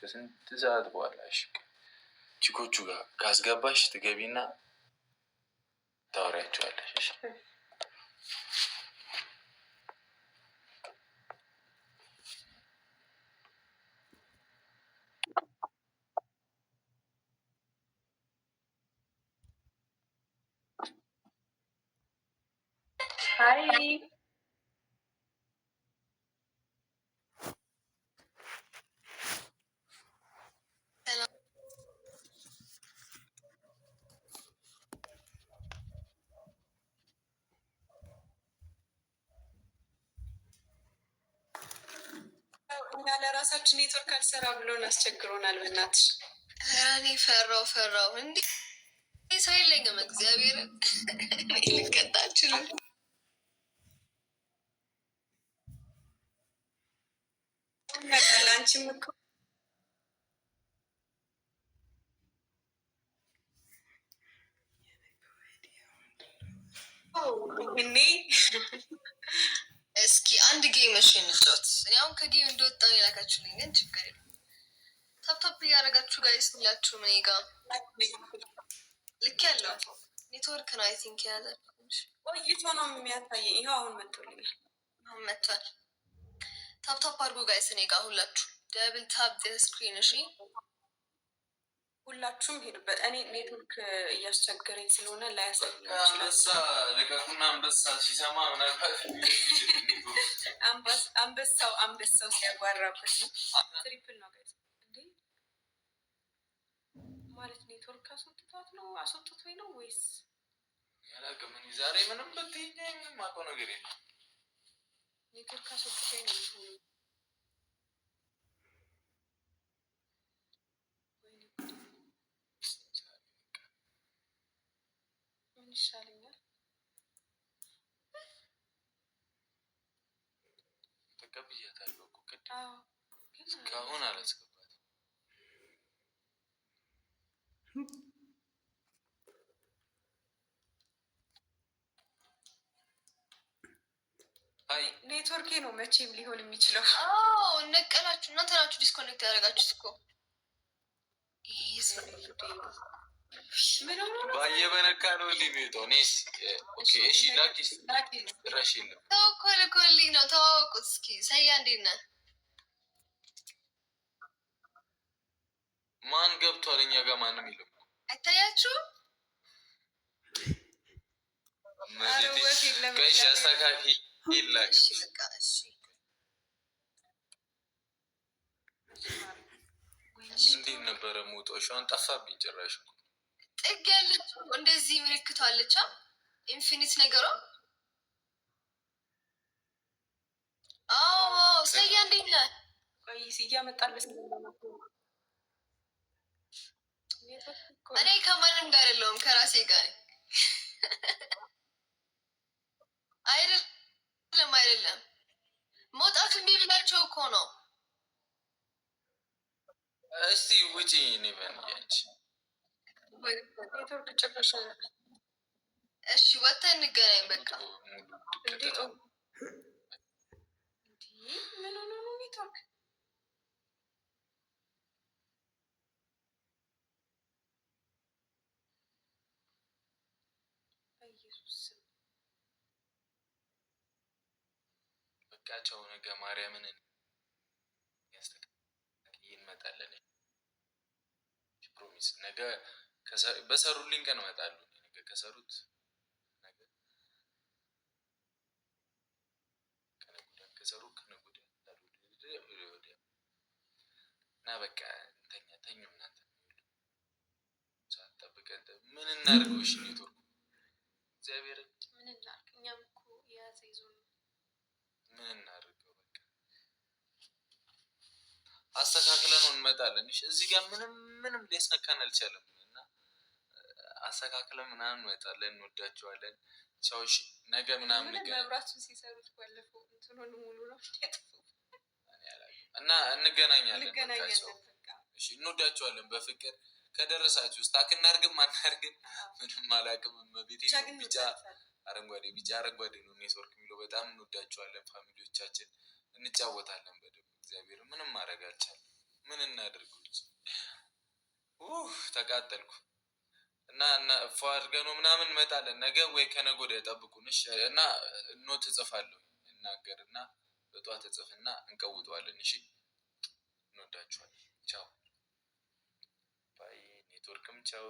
ከስንት ሰዓት በኋላ እሺ ቺኮቹ ጋር ካስገባሽ ትገቢና ታወሪያቸዋለሽ። Hi. እኛ ለራሳችን ኔትወርክ አልሰራ ብሎን አስቸግሮናል። በእናትሽ እኔ ፈራው እንዴ ሰው የለኝም። እግዚአብሔር ልቀጣ አልችልም። አንቺም እኮ እኔ እስኪ አንድ ጌም እሺ እንጫወት። እኔ አሁን ከጌም እንደወጣሁ የላካችሁልኝ ግን ችግር የለም። ታፕታፕ እያደረጋችሁ ጋይስ ሁላችሁ እኔ ጋ ልክ ያለው ኔትወርክ ነው። አይ ቲንክ የያዛችሁ ቆይቶ ነው የሚያሳየኝ። ይኸው አሁን መጥቶልኛል። አሁን መጥቷል። ታፕታፕ አድርጎ ጋይስ እኔ ጋ ሁላችሁ ደብል ታፕ ስክሪን። እሺ ሁላችሁም ሄዱበት። እኔ ኔትወርክ እያስቸገረኝ ስለሆነ አንበሳ ልቀቁና አንበሳ ሲሰማ አንበሳው ሲያጓራበት ነው። ትሪፕል ነው ጋይስ እንዴ ማለት ኔትወርክ አስወጥቶኝ ነው ወይስ ያላገመኝ? ዛሬ ምንም በትይኝ ምንም አውቀው ነገር የለም። ኔትወርክ አስወጥቶኝ ነው። ይሻለኛል። ተቀብያታለሁ እኮ ቅድም እስካሁን አላስገባትም። አይ ኔትወርኬ ነው መቼም ሊሆን የሚችለው። ነቀላችሁ እናንተ ናችሁ ዲስኮኔክት ያደረጋችሁት እኮ ባየበነካ ነው ሊሚውጠው ኔስ ኦኬ እሺ ላኪስ ራሽ የለም ኮልኮልኝ ነው። ተዋወቁት እስኪ ሰያ እንዴት ነህ? ማን ገብቷል? እኛ ጋር ማንም የለም። አይታያችሁም? ከሽ አስተካኪ ይላክ እንዴት ነበረ ሞጣው? ሻን ጠፋብኝ ጭራሽ። ጥግ ያለች እንደዚህ ምልክቷ አለች ኢንፊኒት ነገሯ። ሰያ እንዴት ነህ? ቆይ እያመጣለች። እኔ ከማንም ጋር አይደለሁም ከራሴ ጋር አይደለም። መውጣት እምቢ ብላቸው እኮ ነው። እስቲ ውጪ ኔቨን ያንቺ ኔትወርክ ጭራሽ። እሺ ወጥተን እንገናኝ በቃ። ምን ሆኖ ነው ኔትወርክ? በኢየሱስ በቃ ቻው። ነገ ማርያምን እንመጣለን። ፕሮሚስ ነገ በሰሩልኝ ቀን እመጣለሁ። ነገ ከሰሩት ነገ ከሰሩ ከነጉዳ እና በቃ ተኙ እናንተ ሳትጠብቀን ምን እናድርገው? እሺ ኔትወርኩ እግዚአብሔር ምን እናድርግ? እኛም እኮ የያዘ ይዞ ምን እናድርገው? በቃ አስተካክለን ነው እንመጣለን። እሺ እዚህ ጋር ምንም ሊያስነካን አልቻለም እና አስተካክለን ምናምን እንመጣለን። እንወዳቸዋለን። ቻው። እሺ ነገ ምናምን መብራቱን ሲሰሩት ባለፈው እንትኑን ሙሉ ነው እና እንገናኛለን። እሺ እንወዳቸዋለን። በፍቅር ከደረሳችሁ ስታክ እናርግም አናርግም ምንም አላውቅም። ቤቴ ቢጫ አረንጓዴ ነው ኔትወርክ የሚለው። በጣም እንወዳቸዋለን። ፋሚሊዎቻችን እንጫወታለን በደንብ። እግዚአብሔር ምንም ማድረግ አልቻለም። ምን እናድርግ? ተቃጠልኩ እና ፏ አድርገን ምናምን እንመጣለን። ነገ ወይ ከነገ ወዲያ ጠብቁን እሺ። እና ኖት እጽፋለሁ እናገርና በጧት እጽፍና እንቀውጠዋለን። እሺ እንወዳችኋለን። ቻው ባይ። ኔትወርክም ቻው።